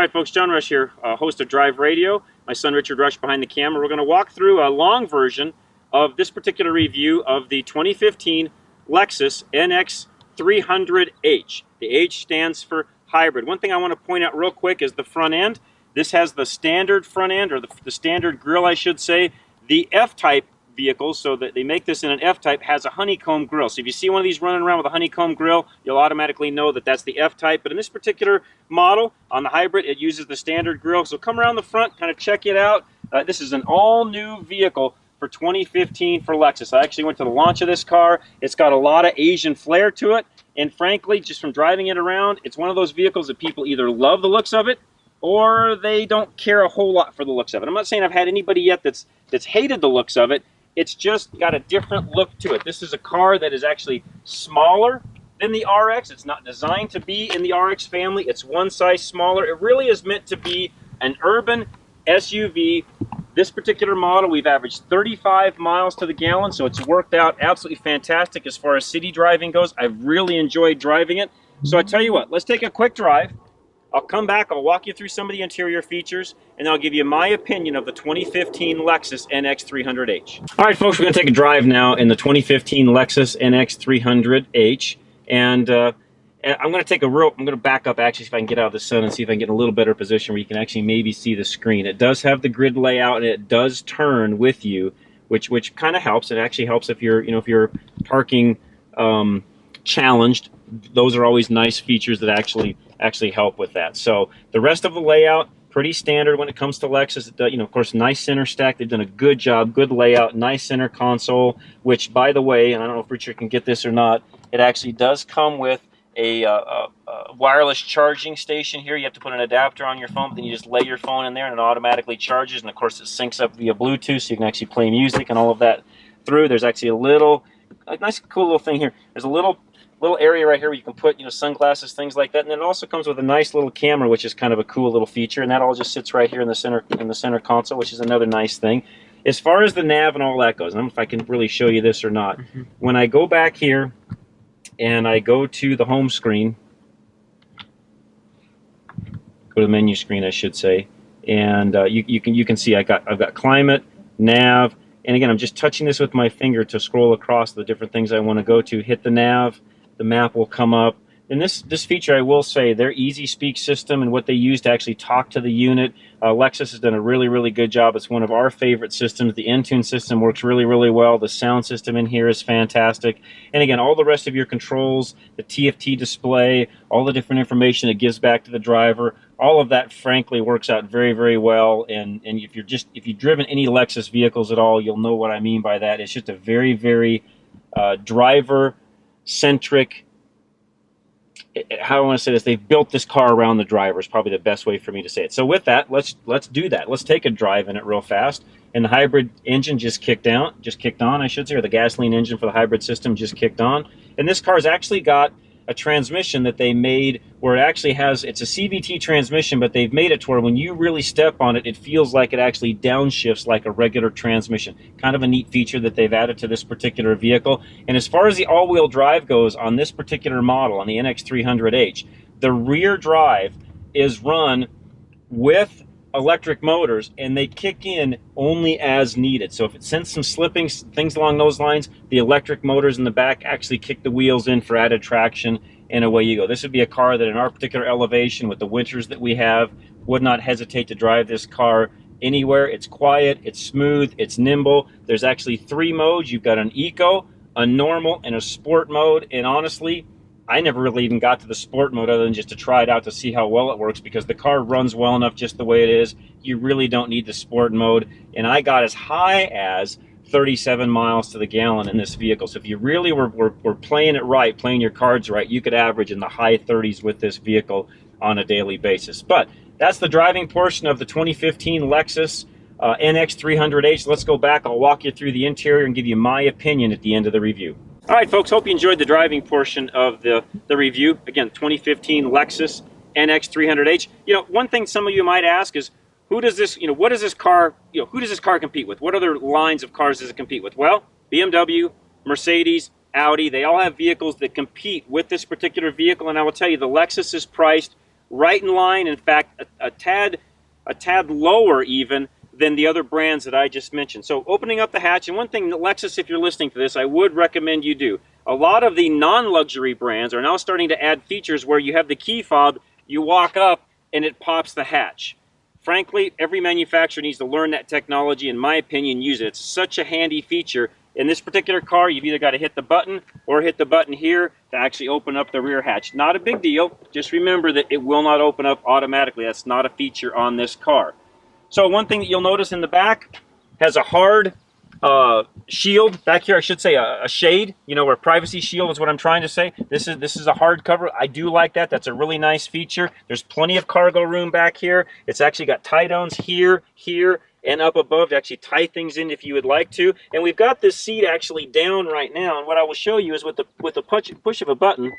All right, folks, John Rush here, host of Drive Radio. My son Richard Rush behind the camera. We're going to walk through a long version of this particular review of the 2015 Lexus NX300h. The H stands for hybrid. One thing I want to point out real quick is the front end. This has the standard front end, or the standard grille, I should say. The F-type vehicles, so that they make this in an F-type, has a honeycomb grille. So if you see one of these running around with a honeycomb grille, you'll automatically know that that's the F-type. But in this particular model, on the hybrid, it uses the standard grille. So come around the front, kind of check it out. This is an all-new vehicle for 2015 for Lexus. I actually went to the launch of this car. It's got a lot of Asian flair to it. And frankly, just from driving it around, it's one of those vehicles that people either love the looks of it or they don't care a whole lot for the looks of it. I'm not saying I've had anybody yet that's hated the looks of it. It's just got a different look to it. This is a car that is actually smaller than the RX. It's not designed to be in the RX family. It's one size smaller. It really is meant to be an urban SUV. This particular model, we've averaged 35 miles to the gallon, so it's worked out absolutely fantastic as far as city driving goes. I've really enjoyed driving it. So I tell you what, let's take a quick drive. I'll come back, I'll walk you through some of the interior features, and I'll give you my opinion of the 2015 Lexus NX300h. All right, folks, we're going to take a drive now in the 2015 Lexus NX300h, and I'm going to back up actually, see if I can get out of the sun and see if I can get in a little better position where you can actually maybe see the screen. It does have the grid layout, and it does turn with you, which kind of helps. It actually helps if you're, if you're parking challenged. Those are always nice features that actually help with that. So the rest of the layout, pretty standard when it comes to Lexus. Of course, nice center stack. They've done a good job, good layout, nice center console, which, by the way, and I don't know if Richard can get this or not, it actually does come with a wireless charging station here. You have to put an adapter on your phone, but then you just lay your phone in there and it automatically charges, and of course it syncs up via Bluetooth, so you can actually play music and all of that through. There's actually a nice cool little thing here. There's a little area right here where you can put sunglasses, things like that, and then it also comes with a nice little camera, which is kind of a cool little feature, and that all just sits right here in the center console, which is another nice thing. As far as the nav and all that goes, I don't know if I can really show you this or not. When I go back here and I go to the home screen, go to the menu screen, I should say, and you can see I've got climate, nav, and again I'm just touching this with my finger to scroll across the different things I want to go to. Hit the nav. The map will come up. And this feature, I will say, their Easy Speak system and what they use to actually talk to the unit, Lexus has done a really, really good job. It's one of our favorite systems. The Entune system works really, really well. The sound system in here is fantastic. And again, all the rest of your controls, the TFT display, all the different information it gives back to the driver, all of that, frankly, works out very, very well. And if you've driven any Lexus vehicles at all, you'll know what I mean by that. It's just a very, very driver-centric, how do I want to say this? They've built this car around the driver is probably the best way for me to say it. So with that, let's do that. Let's take a drive in it real fast. And the hybrid engine just kicked on, I should say, or the gasoline engine for the hybrid system just kicked on. And this car's actually got a transmission that they made where it actually has, it's a CVT transmission, but they've made it to where when you really step on it, it feels like it actually downshifts like a regular transmission. Kind of a neat feature that they've added to this particular vehicle. And as far as the all-wheel drive goes on this particular model, on the NX300h, the rear drive is run with electric motors, and they kick in only as needed. So if it sends some slipping, things along those lines, the electric motors in the back actually kick the wheels in for added traction, and away you go. This would be a car that in our particular elevation with the winters that we have, would not hesitate to drive this car anywhere. It's quiet, it's smooth, it's nimble. There's actually 3 modes. You've got an eco, a normal, and a sport mode, and honestly, I never really even got to the sport mode other than just to try it out to see how well it works, because the car runs well enough just the way it is. You really don't need the sport mode. And I got as high as 37 miles to the gallon in this vehicle. So if you really were playing it right, playing your cards right, you could average in the high 30s with this vehicle on a daily basis. But that's the driving portion of the 2015 Lexus NX300h. Let's go back. I'll walk you through the interior and give you my opinion at the end of the review. All right, folks, hope you enjoyed the driving portion of the review. Again, 2015 Lexus NX300h. One thing some of you might ask is, who does this car compete with? What other lines of cars does it compete with? Well, BMW, Mercedes, Audi, they all have vehicles that compete with this particular vehicle, and I will tell you, the Lexus is priced right in line, in fact, a tad lower even than the other brands that I just mentioned. So opening up the hatch, and one thing, Lexus, if you're listening to this, I would recommend you do. A lot of the non-luxury brands are now starting to add features where you have the key fob, you walk up, and it pops the hatch. Frankly, every manufacturer needs to learn that technology, in my opinion, use it. It's such a handy feature. In this particular car, you've either got to hit the button or hit the button here to actually open up the rear hatch. Not a big deal. Just remember that it will not open up automatically. That's not a feature on this car. So one thing that you'll notice in the back has a hard shield back here. I should say a shade, you know, or privacy shield is what I'm trying to say. This is a hard cover. I do like that. That's a really nice feature. There's plenty of cargo room back here. It's actually got tie downs here, here, and up above to actually tie things in if you would like to. And we've got this seat actually down right now. And what I will show you is with the push of a button,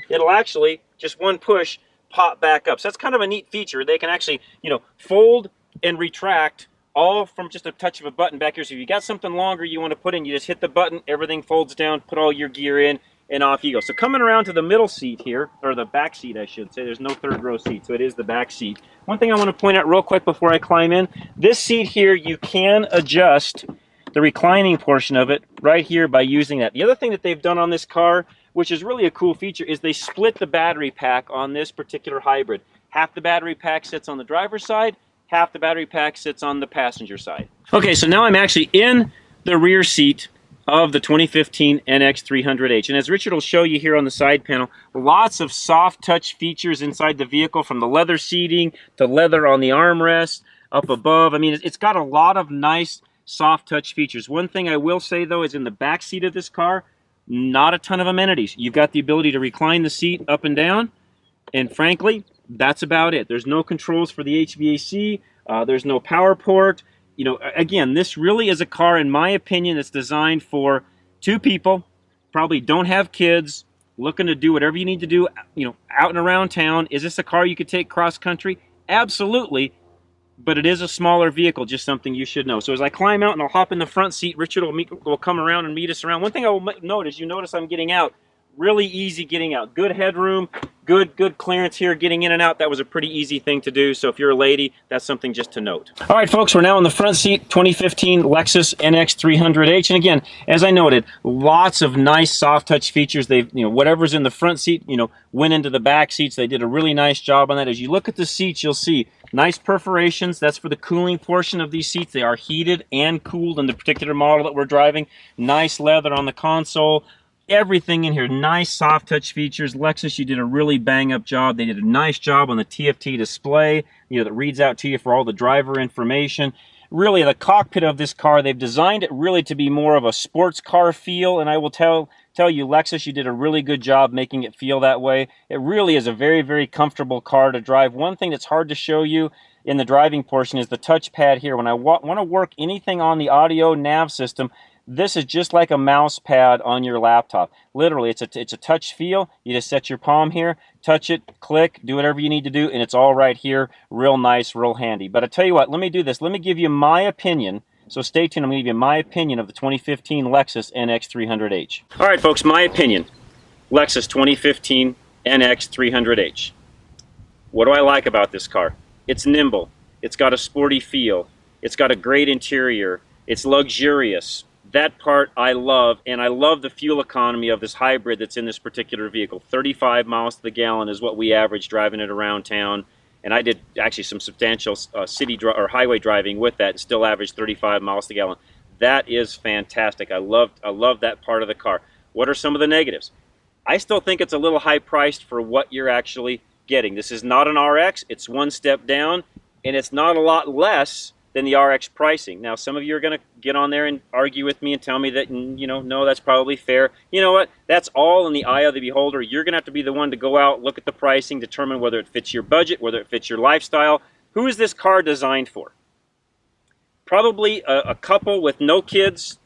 it'll actually, just one push, pop back up. So that's kind of a neat feature. They can actually, you know, fold and retract all from just a touch of a button back here. So if you got something longer you want to put in, you just hit the button, everything folds down, put all your gear in, and off you go. So coming around to the middle seat here, or the back seat I should say, there's no third row seat, so it is the back seat. One thing I want to point out real quick before I climb in, this seat here, you can adjust the reclining portion of it right here by using that. The other thing that they've done on this car, which is really a cool feature, is they split the battery pack on this particular hybrid. Half the battery pack sits on the driver's side, half the battery pack sits on the passenger side. Okay, so now I'm actually in the rear seat of the 2015 NX300h. And as Richard will show you here on the side panel, lots of soft touch features inside the vehicle, from the leather seating to leather on the armrest, up above. I mean, it's got a lot of nice soft touch features. One thing I will say though is in the back seat of this car, not a ton of amenities. You've got the ability to recline the seat up and down, and frankly, that's about it. There's no controls for the HVAC. There's no power port. You know, again, this really is a car, in my opinion, that's designed for two people, probably don't have kids, looking to do whatever you need to do, you know, out and around town. Is this a car you could take cross country? Absolutely. But it is a smaller vehicle, just something you should know. So as I climb out and I'll hop in the front seat, Richard will come around and meet us around. One thing I will notice, you notice I'm getting out, really easy getting out. Good headroom, good clearance here, getting in and out. That was a pretty easy thing to do. So if you're a lady, that's something just to note. All right, folks, we're now in the front seat, 2015 Lexus NX300h. And again, as I noted, lots of nice soft touch features. They've, you know, whatever's in the front seat, you know, went into the back seats. They did a really nice job on that. As you look at the seats, you'll see nice perforations. That's for the cooling portion of these seats. They are heated and cooled in the particular model that we're driving. Nice leather on the console. Everything in here, nice soft touch features. Lexus, you did a really bang up job. They did a nice job on the TFT display, you know, that reads out to you for all the driver information. Really, the cockpit of this car, they've designed it really to be more of a sports car feel, and I will tell you, Lexus, you did a really good job making it feel that way. It really is a very, very comfortable car to drive. One thing that's hard to show you in the driving portion is the touchpad here. When I want to work anything on the audio nav system, this is just like a mouse pad on your laptop. Literally, it's a touch feel. You just set your palm here, touch it, click, do whatever you need to do, and it's all right here. Real nice, real handy. But I tell you what, let me do this. Let me give you my opinion. So stay tuned. I'm going to give you my opinion of the 2015 Lexus NX300h. All right, folks, my opinion. Lexus 2015 NX300h. What do I like about this car? It's nimble. It's got a sporty feel. It's got a great interior. It's luxurious. That part I love, and I love the fuel economy of this hybrid that's in this particular vehicle. 35 miles to the gallon is what we average driving it around town, and I did actually some substantial city or highway driving with that and still averaged 35 miles to the gallon. That is fantastic. I love that part of the car. What are some of the negatives? I still think it's a little high priced for what you're actually getting. This is not an RX. It's one step down, and it's not a lot less than the RX pricing. Now, some of you are going to get on there and argue with me and tell me that, you know, no, that's probably fair. You know what? That's all in the eye of the beholder. You're going to have to be the one to go out, look at the pricing, determine whether it fits your budget, whether it fits your lifestyle. Who is this car designed for? Probably a couple with no kids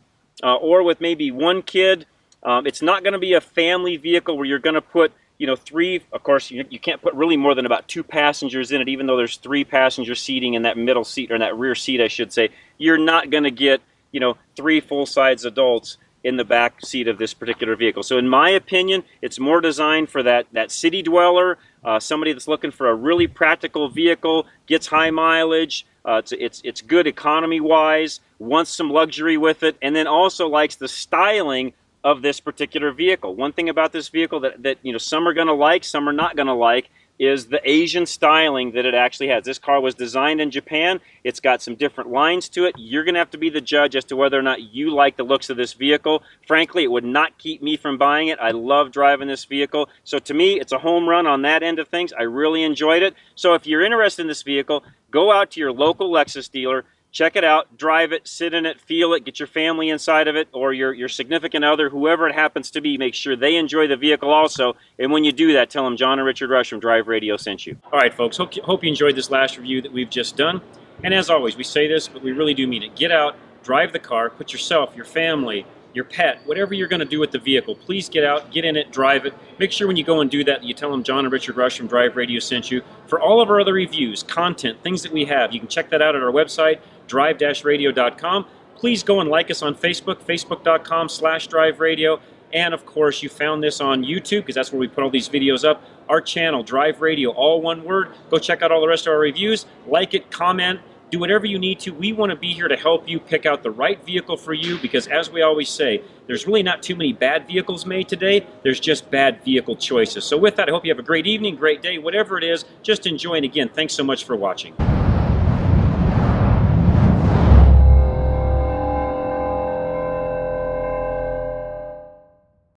or with maybe one kid. It's not going to be a family vehicle where you're going to put, you know, three. Of course, you can't put really more than about 2 passengers in it, even though there's 3 passenger seating in that middle seat, or in that rear seat, I should say. You're not going to get, you know, 3 full-size adults in the back seat of this particular vehicle. So in my opinion, it's more designed for that city dweller, somebody that's looking for a really practical vehicle, gets high mileage, it's good economy-wise, wants some luxury with it, and then also likes the styling of this particular vehicle. One thing about this vehicle that you know, some are going to like, some are not going to like, is the Asian styling that it actually has. This car was designed in Japan. It's got some different lines to it. You're going to have to be the judge as to whether or not you like the looks of this vehicle. Frankly, it would not keep me from buying it. I love driving this vehicle. So to me, it's a home run on that end of things. I really enjoyed it. So if you're interested in this vehicle, go out to your local Lexus dealer, check it out, drive it, sit in it, feel it, get your family inside of it, or your significant other, whoever it happens to be. Make sure they enjoy the vehicle also. And when you do that, tell them John and Richard Rush from Drive Radio sent you. All right, folks, hope you enjoyed this last review that we've just done. And as always, we say this, but we really do mean it. Get out, drive the car, put yourself, your family, your pet, whatever you're going to do with the vehicle, please get out, get in it, drive it. Make sure when you go and do that, you tell them John and Richard Rush from Drive Radio sent you. For all of our other reviews, content, things that we have, you can check that out at our website, drive-radio.com. Please go and like us on Facebook, facebook.com/driveradio. And of course, you found this on YouTube, because that's where we put all these videos up. Our channel, Drive Radio, all one word. Go check out all the rest of our reviews. Like it, comment, do whatever you need to. We want to be here to help you pick out the right vehicle for you, because as we always say, there's really not too many bad vehicles made today. There's just bad vehicle choices. So with that, I hope you have a great evening, great day, whatever it is. Just enjoy. And again, thanks so much for watching.